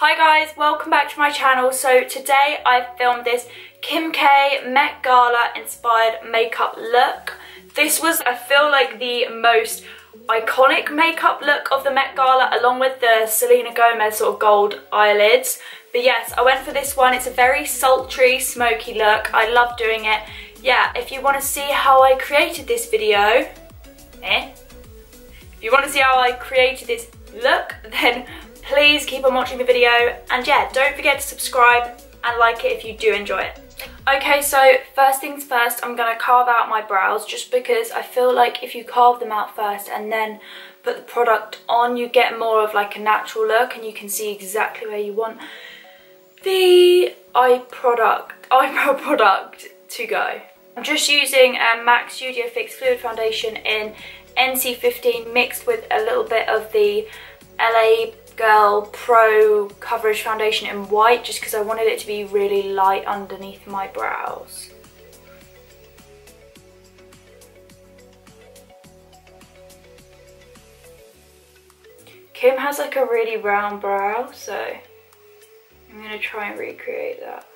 Hi guys, welcome back to my channel. So today I filmed this Kim K Met Gala inspired makeup look. This was, I feel like, the most iconic makeup look of the Met Gala, along with the Selena Gomez sort of gold eyelids. But yes, I went for this one. It's a very sultry, smoky look. I love doing it. Yeah, if you want to see how I created this video, if you want to see how I created this look, then please keep on watching the video, and yeah, don't forget to subscribe and like it if you do enjoy it. Okay, so first things first, I'm going to carve out my brows, just because I feel like if you carve them out first and then put the product on, you get more of like a natural look and you can see exactly where you want the eyebrow product to go. I'm just using MAC Studio Fix Fluid Foundation in NC15 mixed with a little bit of the LA Girl Pro Coverage Foundation in white, just because I wanted it to be really light underneath my brows. Kim has like a really round brow, so I'm going to try and recreate that.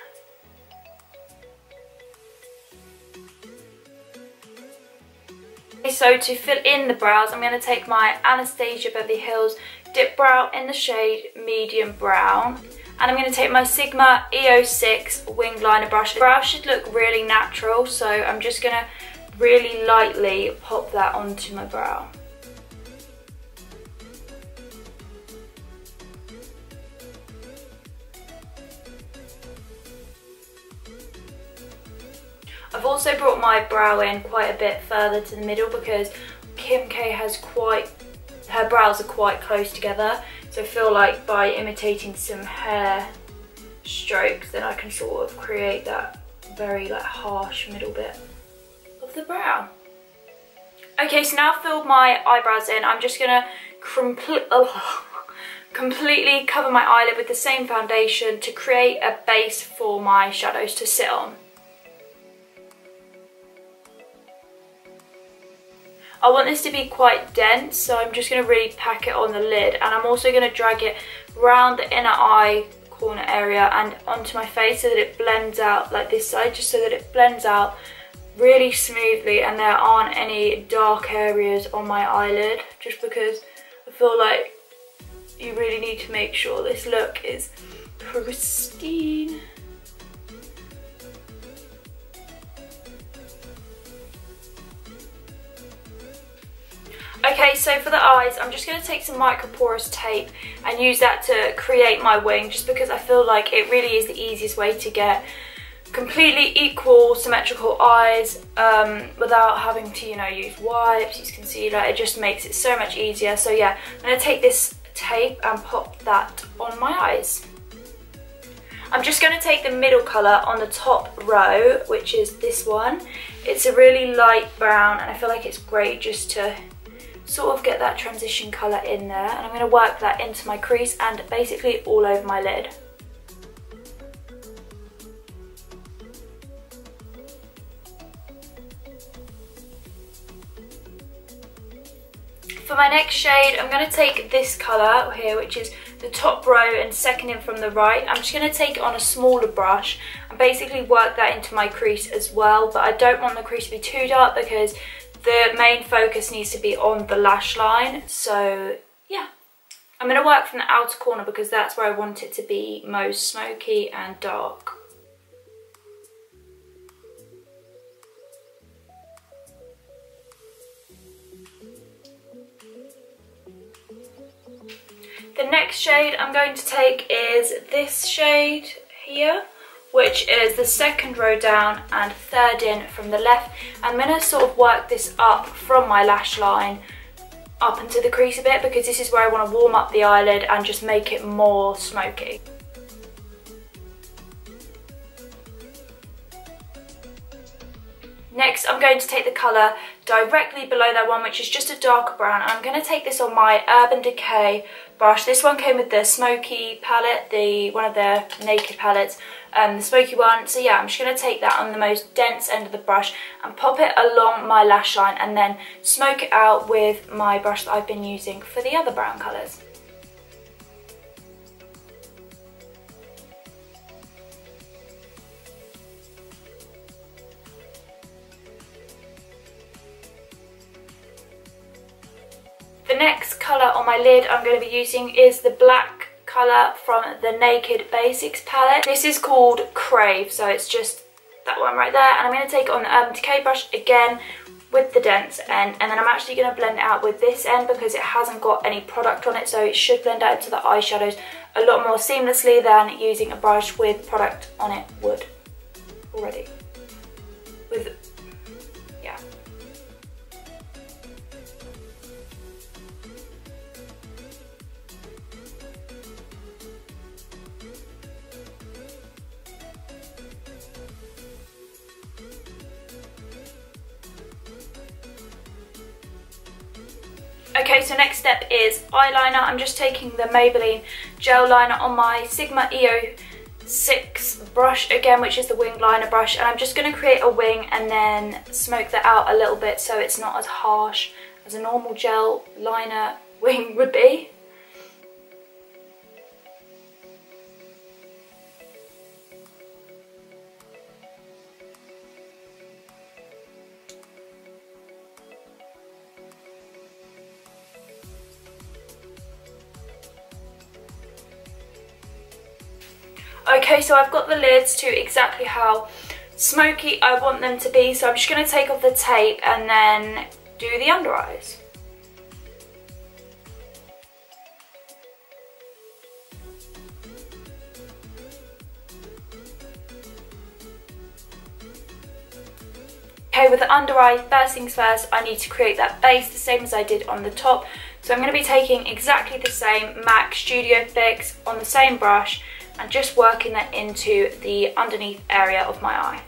So to fill in the brows, I'm going to take my Anastasia Beverly Hills Dip Brow in the shade Medium Brown. And I'm going to take my Sigma EO6 winged liner brush. The brow should look really natural, so I'm just going to really lightly pop that onto my brow. I've also brought my brow in quite a bit further to the middle because Kim K has her brows are quite close together. So I feel like by imitating some hair strokes, then I can sort of create that very like harsh middle bit of the brow. Okay, so now I've filled my eyebrows in, I'm just gonna completely cover my eyelid with the same foundation to create a base for my shadows to sit on. I want this to be quite dense, so I'm just going to really pack it on the lid, and I'm also going to drag it around the inner eye corner area and onto my face so that it blends out like this side, just so that it blends out really smoothly and there aren't any dark areas on my eyelid, just because I feel like you really need to make sure this look is pristine. Okay, so for the eyes, I'm just going to take some microporous tape and use that to create my wing, just because I feel like it really is the easiest way to get completely equal, symmetrical eyes without having to, you know, use wipes, use concealer. It just makes it so much easier. So yeah, I'm going to take this tape and pop that on my eyes. I'm just going to take the middle colour on the top row, which is this one. It's a really light brown, and I feel like it's great just to sort of get that transition colour in there, and I'm going to work that into my crease and basically all over my lid. For my next shade, I'm going to take this colour here, which is the top row and second in from the right. I'm just going to take it on a smaller brush and basically work that into my crease as well, but I don't want the crease to be too dark because the main focus needs to be on the lash line. So yeah, I'm going to work from the outer corner because that's where I want it to be most smoky and dark. The next shade I'm going to take is this shade here, which is the second row down and third in from the left. I'm going to sort of work this up from my lash line up into the crease a bit, because this is where I want to warm up the eyelid and just make it more smoky. Next, I'm going to take the colour directly below that one, which is just a darker brown. I'm going to take this on my Urban Decay brush. This one came with the Smoky palette, one of their Naked palettes, the smoky one. So yeah, I'm just going to take that on the most dense end of the brush and pop it along my lash line, and then smoke it out with my brush that I've been using for the other brown colours. lid I'm going to be using is the black colour from the Naked Basics palette. This is called Crave, so it's just that one right there. And I'm going to take it on the decay brush again with the dense end, and then I'm actually going to blend it out with this end because it hasn't got any product on it, so it should blend out to the eyeshadows a lot more seamlessly than using a brush with product on it would already. Yeah. Okay, so next step is eyeliner. I'm just taking the Maybelline gel liner on my Sigma EO6 brush again, which is the winged liner brush, and I'm just going to create a wing and then smoke that out a little bit so it's not as harsh as a normal gel liner wing would be. Okay, so I've got the lids to exactly how smoky I want them to be, so I'm just going to take off the tape and then do the under eyes. Okay, with the under eye, first things first, I need to create that base the same as I did on the top. So I'm going to be taking exactly the same MAC Studio Fix on the same brush and just working that into the underneath area of my eye.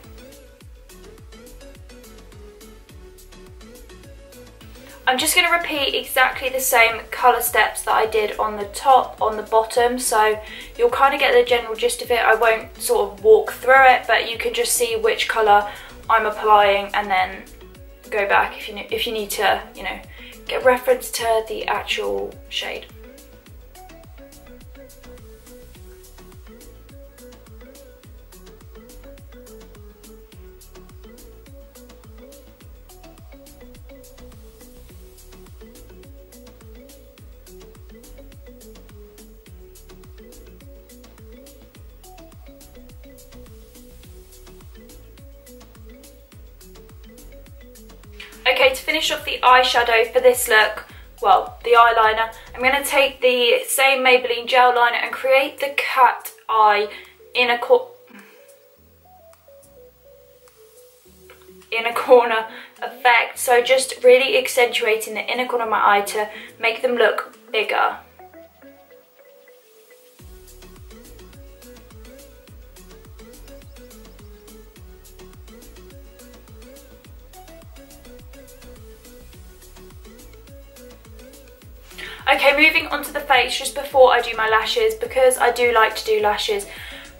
I'm just going to repeat exactly the same colour steps that I did on the top, on the bottom, so you'll kind of get the general gist of it. I won't sort of walk through it, but you can just see which colour I'm applying and then go back if you need to, you know, get reference to the actual shade. Okay, to finish off the eyeshadow for this look, well, the eyeliner, I'm going to take the same Maybelline gel liner and create the cat eye inner corner effect. So just really accentuating the inner corner of my eye to make them look bigger. Okay, moving on to the face just before I do my lashes, because I do like to do lashes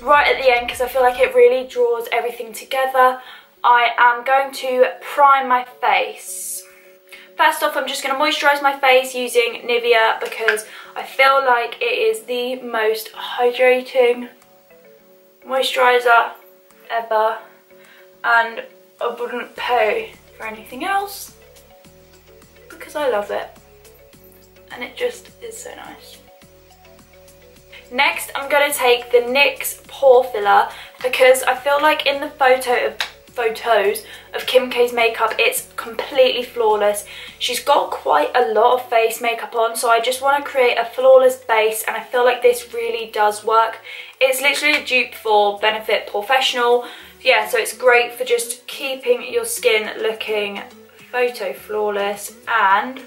right at the end because I feel like it really draws everything together. I am going to prime my face. First off, I'm just going to moisturise my face using Nivea because I feel like it is the most hydrating moisturiser ever, and I wouldn't pay for anything else because I love it. And it just is so nice. Next, I'm going to take the NYX Pore Filler because I feel like in the photos of Kim K's makeup, it's completely flawless. She's got quite a lot of face makeup on, so I just want to create a flawless base, and I feel like this really does work. It's literally a dupe for Benefit Professional. Yeah, so it's great for just keeping your skin looking photo flawless and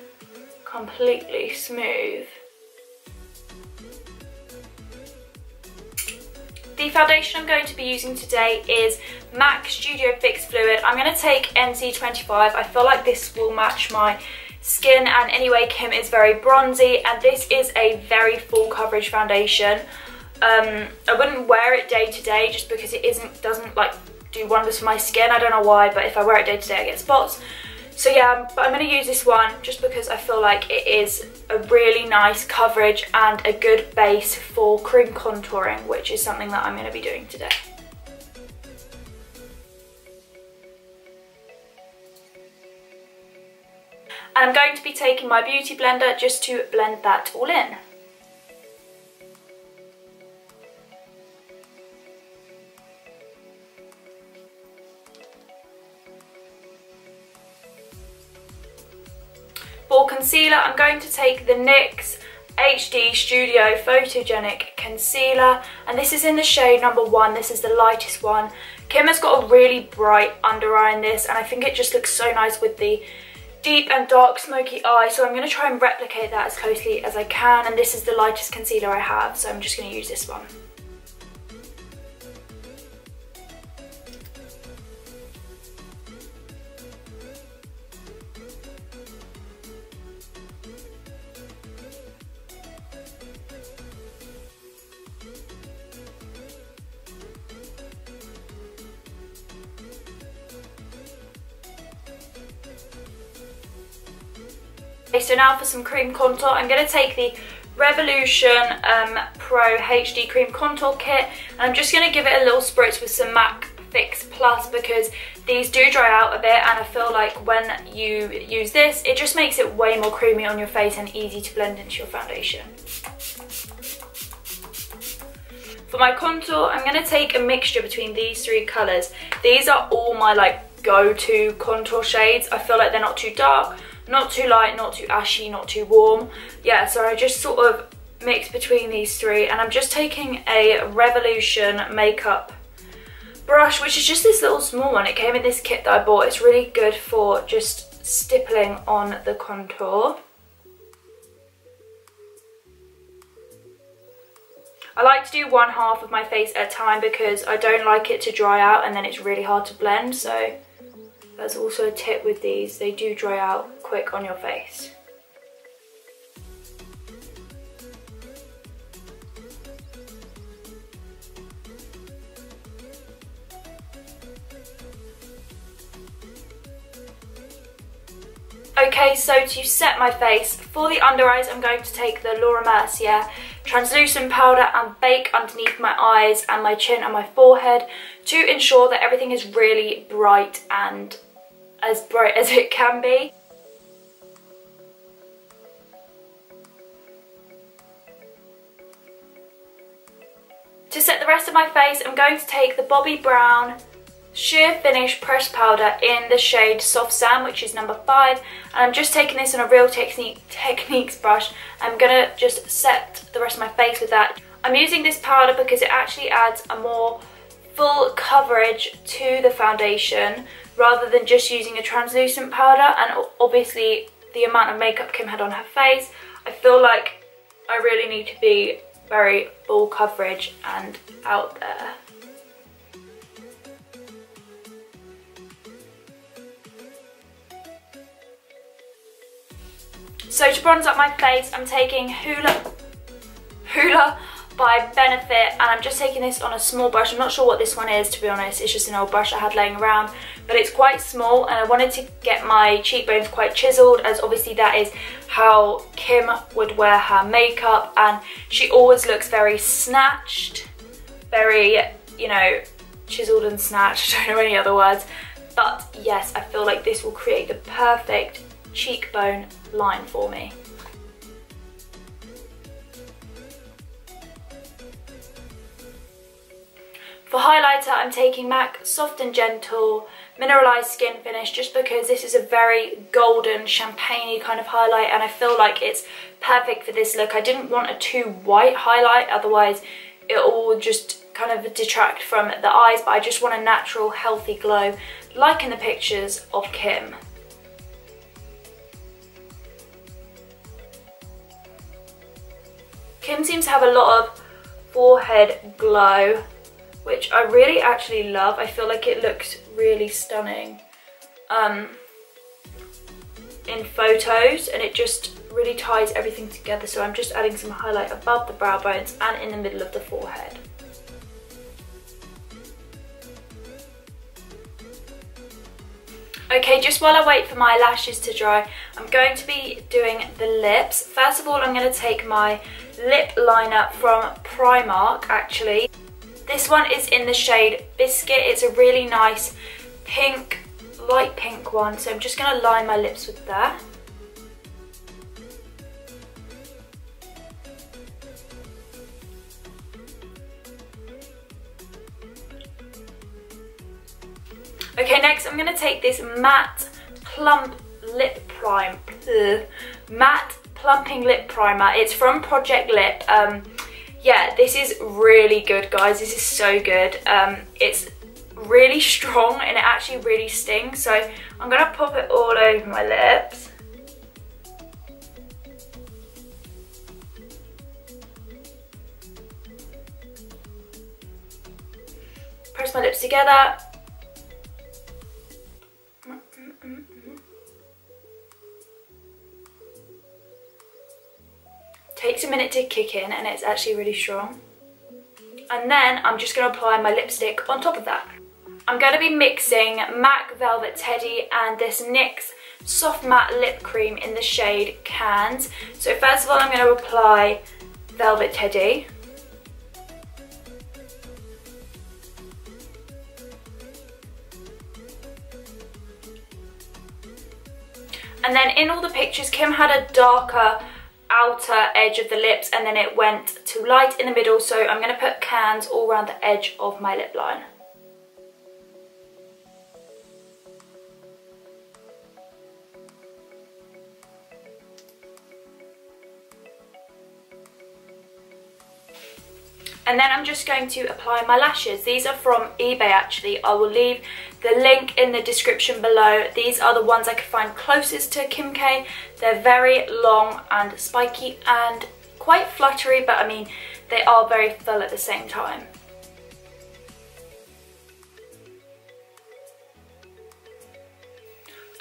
completely smooth. The foundation I'm going to be using today is MAC Studio Fix Fluid. I'm going to take NC25. I feel like this will match my skin, and anyway, Kim is very bronzy, and this is a very full coverage foundation. I wouldn't wear it day to day just because it doesn't like do wonders for my skin. I don't know why, but if I wear it day to day I get spots. So yeah, but I'm going to use this one just because I feel like it is a really nice coverage and a good base for cream contouring, which is something that I'm going to be doing today. And I'm going to be taking my beauty blender just to blend that all in. For concealer, I'm going to take the NYX HD Studio Photogenic Concealer, and this is in the shade number 1. This is the lightest one. Kim has got a really bright under eye in this, and I think it just looks so nice with the deep and dark smoky eye, so I'm going to try and replicate that as closely as I can, and this is the lightest concealer I have, so I'm just going to use this one. Okay, so now for some cream contour, I'm going to take the Revolution Pro HD Cream Contour Kit, and I'm just going to give it a little spritz with some MAC Fix Plus because these do dry out a bit, and I feel like when you use this, it just makes it way more creamy on your face and easy to blend into your foundation. For my contour, I'm going to take a mixture between these 3 colours. These are all my go-to contour shades. I feel like they're not too dark, not too light, not too ashy, not too warm. Yeah, so I just sort of mix between these 3, and I'm just taking a Revolution makeup brush, which is just this little small one. It came in this kit that I bought. It's really good for just stippling on the contour. I like to do one half of my face at a time because I don't like it to dry out and then it's really hard to blend, so that's also a tip with these. They do dry out quick on your face. Okay, so to set my face, for the under eyes I'm going to take the Laura Mercier translucent powder and bake underneath my eyes and my chin and my forehead to ensure that everything is really bright and as bright as it can be. To set the rest of my face, I'm going to take the Bobbi Brown Sheer Finish Pressed Powder in the shade Soft Sand, which is number 5, and I'm just taking this on a Real Techniques brush. I'm going to just set the rest of my face with that. I'm using this powder because it actually adds a more full coverage to the foundation rather than just using a translucent powder, and obviously the amount of makeup Kim had on her face, I feel like I really need to be very full coverage and out there. So to bronze up my face, I'm taking Hoola by Benefit, and I'm just taking this on a small brush. I'm not sure what this one is, to be honest. It's just an old brush I had laying around, but it's quite small, and I wanted to get my cheekbones quite chiseled, as obviously that is how Kim would wear her makeup, and she always looks very snatched, very, you know, chiseled and snatched. I don't know any other words, but yes, I feel like this will create the perfect cheekbone line for me. For highlighter, I'm taking MAC Soft and Gentle Mineralized Skin Finish, just because this is a very golden, champagne-y kind of highlight, and I feel like it's perfect for this look. I didn't want a too white highlight, otherwise it will just kind of detract from the eyes, but I just want a natural, healthy glow, like in the pictures of Kim. Kim seems to have a lot of forehead glow, which I really actually love. I feel like it looks really stunning in photos, and it just really ties everything together. So I'm just adding some highlight above the brow bones and in the middle of the forehead. Okay, just while I wait for my lashes to dry, I'm going to be doing the lips. First of all, I'm going to take my lip liner from Primark, actually. This one is in the shade Biscuit. It's a really nice pink, light pink one, so I'm just going to line my lips with that. Okay, next I'm going to take this matte plump lip prime. Matte plumping lip primer. It's from Project Lip. Yeah, this is really good, guys. This is so good. It's really strong and it actually really stings. So I'm going to pop it all over my lips. Press my lips together. Takes a minute to kick in and it's actually really strong. And then I'm just going to apply my lipstick on top of that. I'm going to be mixing MAC Velvet Teddy and this NYX Soft Matte Lip Cream in the shade Cans. So first of all, I'm going to apply Velvet Teddy. And then in all the pictures, Kim had a darker outer edge of the lips and then it went to light in the middle, so I'm going to put Cans all around the edge of my lip line. And then I'm just going to apply my lashes. These are from eBay actually. I will leave the link in the description below. These are the ones I could find closest to Kim K. They're very long and spiky and quite fluttery, but I mean, they are very full at the same time.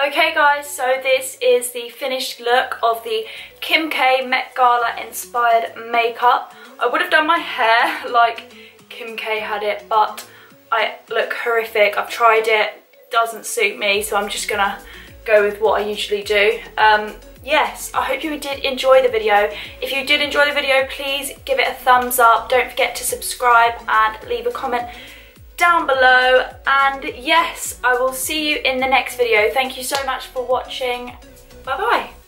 Okay guys, so this is the finished look of the Kim K Met Gala inspired makeup. I would have done my hair like Kim K had it, but I look horrific. I've tried it, doesn't suit me, so I'm just gonna go with what I usually do. Yes, I hope you did enjoy the video. If you did enjoy the video, please give it a thumbs up. Don't forget to subscribe and leave a comment down below. And yes, I will see you in the next video. Thank you so much for watching. Bye bye.